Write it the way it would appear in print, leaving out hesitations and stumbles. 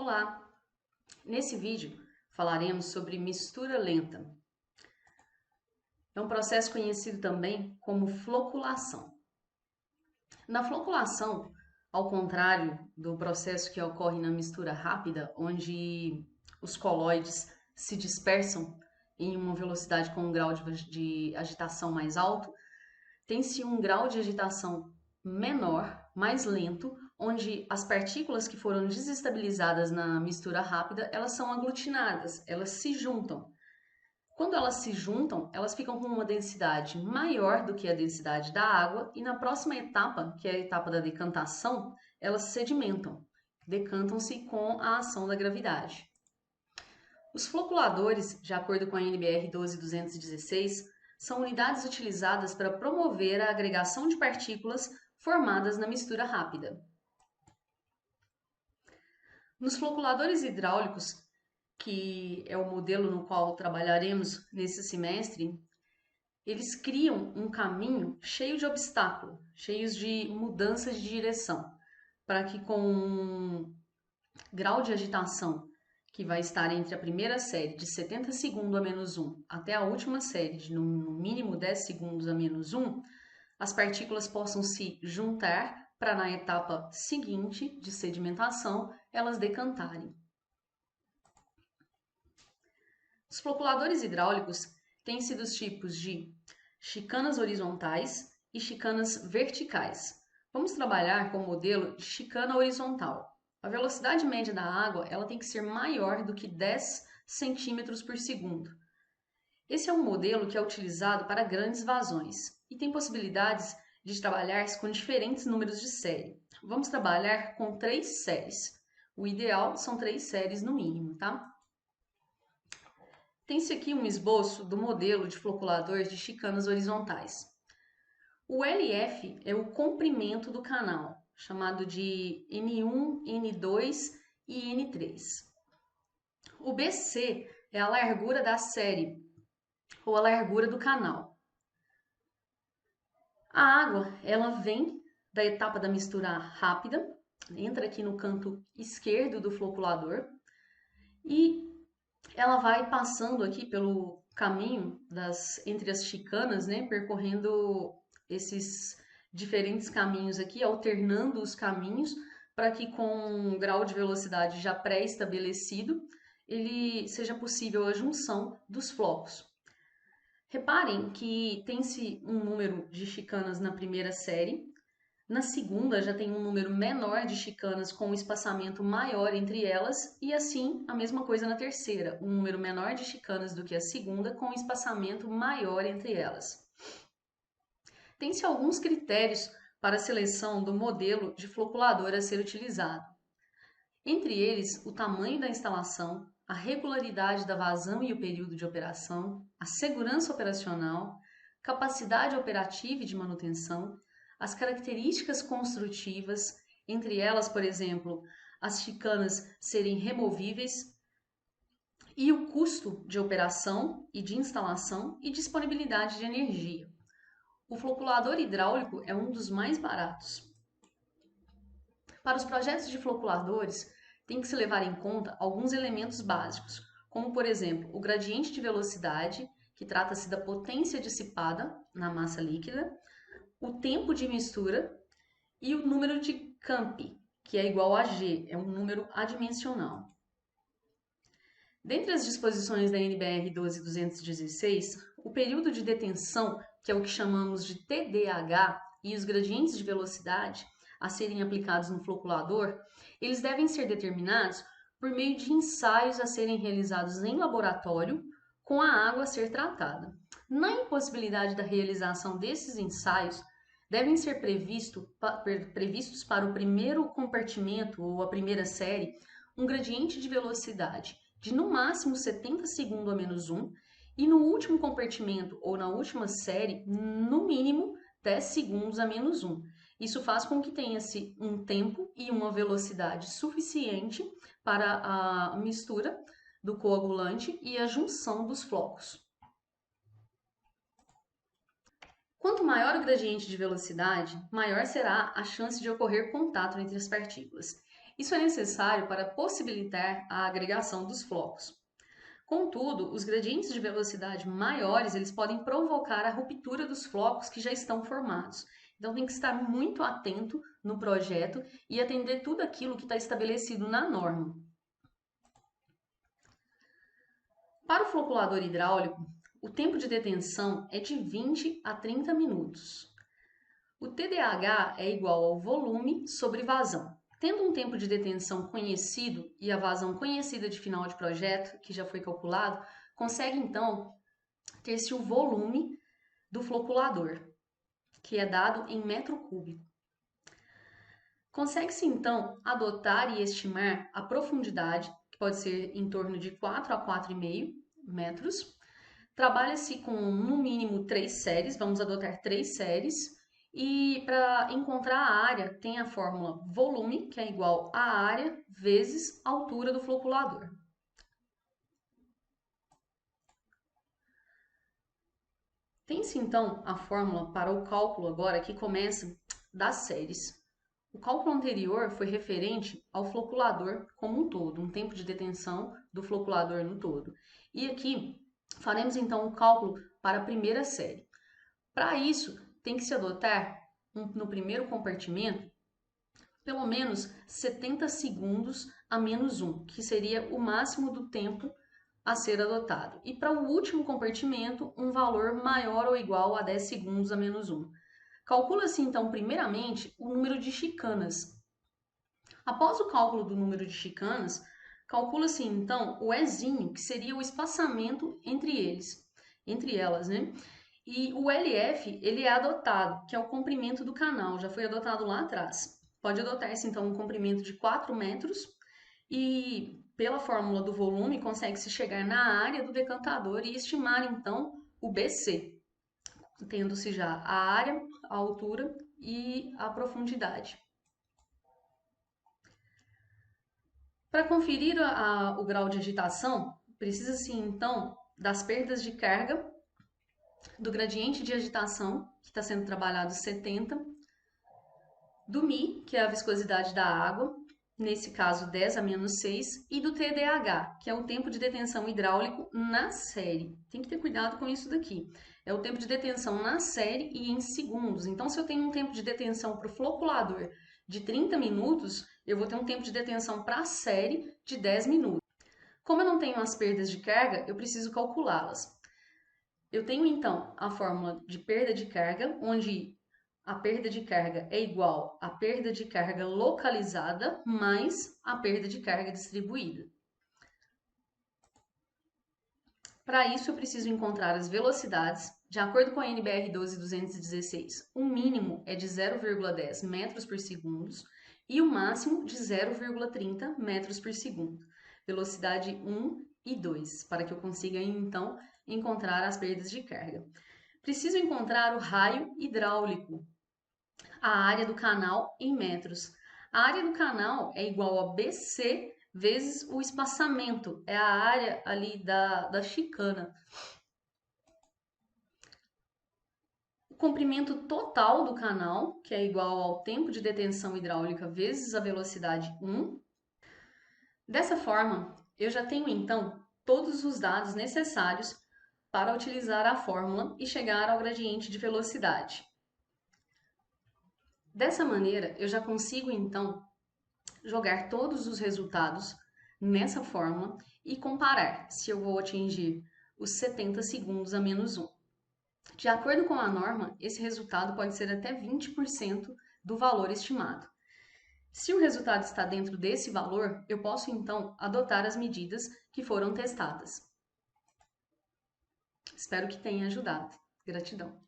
Olá! Nesse vídeo falaremos sobre mistura lenta. É um processo conhecido também como floculação. Na floculação, ao contrário do processo que ocorre na mistura rápida, onde os colóides se dispersam em uma velocidade com um grau de agitação mais alto, tem-se um grau de agitação menor, mais lento, onde as partículas que foram desestabilizadas na mistura rápida, elas são aglutinadas, elas se juntam. Quando elas se juntam, elas ficam com uma densidade maior do que a densidade da água e na próxima etapa, que é a etapa da decantação, elas sedimentam, decantam-se com a ação da gravidade. Os floculadores, de acordo com a NBR 12216, são unidades utilizadas para promover a agregação de partículas formadas na mistura rápida. Nos floculadores hidráulicos, que é o modelo no qual trabalharemos nesse semestre, eles criam um caminho cheio de obstáculos, cheios de mudanças de direção, para que com um grau de agitação que vai estar entre a primeira série de 70 segundos a menos 1 até a última série de no mínimo 10 segundos a menos 1, as partículas possam se juntar para na etapa seguinte de sedimentação elas decantarem. Os floculadores hidráulicos têm sido os tipos de chicanas horizontais e chicanas verticais. Vamos trabalhar com o modelo de chicana horizontal. A velocidade média da água ela tem que ser maior do que 10 centímetros por segundo. Esse é um modelo que é utilizado para grandes vazões e tem possibilidades de trabalhar com diferentes números de série. Vamos trabalhar com 3 séries. O ideal são 3 séries no mínimo, tá? Tem-se aqui um esboço do modelo de floculador de chicanas horizontais. O LF é o comprimento do canal, chamado de N1, N2 e N3. O BC é a largura da série, ou a largura do canal. A água, ela vem da etapa da mistura rápida, entra aqui no canto esquerdo do floculador e ela vai passando aqui pelo caminho entre as chicanas, né, percorrendo esses diferentes caminhos aqui, alternando os caminhos para que com um grau de velocidade já pré-estabelecido, ele seja possível a junção dos flocos. Reparem que tem-se um número de chicanas na primeira série, na segunda já tem um número menor de chicanas com um espaçamento maior entre elas e assim a mesma coisa na terceira, um número menor de chicanas do que a segunda com um espaçamento maior entre elas. Tem-se alguns critérios para a seleção do modelo de floculador a ser utilizado. Entre eles, o tamanho da instalação, a regularidade da vazão e o período de operação, a segurança operacional, capacidade operativa e de manutenção, as características construtivas, entre elas, por exemplo, as chicanas serem removíveis, e o custo de operação e de instalação e disponibilidade de energia. O floculador hidráulico é um dos mais baratos. Para os projetos de floculadores, tem que se levar em conta alguns elementos básicos, como, por exemplo, o gradiente de velocidade, que trata-se da potência dissipada na massa líquida, o tempo de mistura e o número de campi, que é igual a G, é um número adimensional. Dentre as disposições da NBR 12216, o período de detenção, que é o que chamamos de TDH, e os gradientes de velocidade a serem aplicados no floculador, eles devem ser determinados por meio de ensaios a serem realizados em laboratório com a água a ser tratada. Na impossibilidade da realização desses ensaios, devem ser previstos para o primeiro compartimento ou a primeira série um gradiente de velocidade de no máximo 70 segundos a menos 1 e no último compartimento ou na última série, no mínimo 10 segundos a menos 1. Isso faz com que tenha-se um tempo e uma velocidade suficiente para a mistura do coagulante e a junção dos flocos. Quanto maior o gradiente de velocidade, maior será a chance de ocorrer contato entre as partículas. Isso é necessário para possibilitar a agregação dos flocos. Contudo, os gradientes de velocidade maiores, eles podem provocar a ruptura dos flocos que já estão formados. Então tem que estar muito atento no projeto e atender tudo aquilo que está estabelecido na norma. Para o floculador hidráulico, o tempo de detenção é de 20 a 30 minutos. O TDAH é igual ao volume sobre vazão. Tendo um tempo de detenção conhecido e a vazão conhecida de final de projeto, que já foi calculado, consegue então ter-se o volume do floculador, que é dado em metro cúbico. Consegue-se então adotar e estimar a profundidade, que pode ser em torno de 4 a 4,5 metros. Trabalha-se com no mínimo 3 séries, vamos adotar 3 séries. E para encontrar a área, tem a fórmula volume, que é igual a área vezes a altura do floculador. Tem-se então a fórmula para o cálculo agora que começa das séries. O cálculo anterior foi referente ao floculador como um todo, um tempo de detenção do floculador no todo. E aqui faremos então o cálculo para a primeira série. Para isso, tem que se adotar no primeiro compartimento pelo menos 70 segundos a menos 1, que seria o máximo do tempo a ser adotado. E para o último compartimento, um valor maior ou igual a 10 segundos a menos 1. Calcula-se então, primeiramente, o número de chicanas. Após o cálculo do número de chicanas, calcula-se então o Ezinho, que seria o espaçamento entre elas, né? E o LF, ele é adotado, que é o comprimento do canal, já foi adotado lá atrás. Pode adotar-se, então, um comprimento de 4 metros e, pela fórmula do volume, consegue-se chegar na área do decantador e estimar, então, o BC, tendo-se já a área, a altura e a profundidade. Para conferir o grau de agitação, precisa-se, então, das perdas de carga, do gradiente de agitação, que está sendo trabalhado 70, do Mi, que é a viscosidade da água, nesse caso 10 a menos 6, e do TDH, que é o tempo de detenção hidráulico na série. Tem que ter cuidado com isso daqui. É o tempo de detenção na série e em segundos. Então, se eu tenho um tempo de detenção para o floculador de 30 minutos, eu vou ter um tempo de detenção para a série de 10 minutos. Como eu não tenho as perdas de carga, eu preciso calculá-las. Eu tenho, então, a fórmula de perda de carga, onde a perda de carga é igual à perda de carga localizada mais a perda de carga distribuída. Para isso, eu preciso encontrar as velocidades. De acordo com a NBR 12216, o mínimo é de 0,10 metros por segundo e o máximo de 0,30 metros por segundo. Velocidade 1 e 2, para que eu consiga, então, encontrar as perdas de carga. Preciso encontrar o raio hidráulico, a área do canal em metros. A área do canal é igual a BC vezes o espaçamento, é a área ali da chicana. O comprimento total do canal, que é igual ao tempo de detenção hidráulica vezes a velocidade 1. Dessa forma, eu já tenho então todos os dados necessários para utilizar a fórmula e chegar ao gradiente de velocidade. Dessa maneira, eu já consigo então jogar todos os resultados nessa fórmula e comparar se eu vou atingir os 70 segundos a menos 1. De acordo com a norma, esse resultado pode ser até 20% do valor estimado. Se o resultado está dentro desse valor, eu posso então adotar as medidas que foram testadas. Espero que tenha ajudado. Gratidão.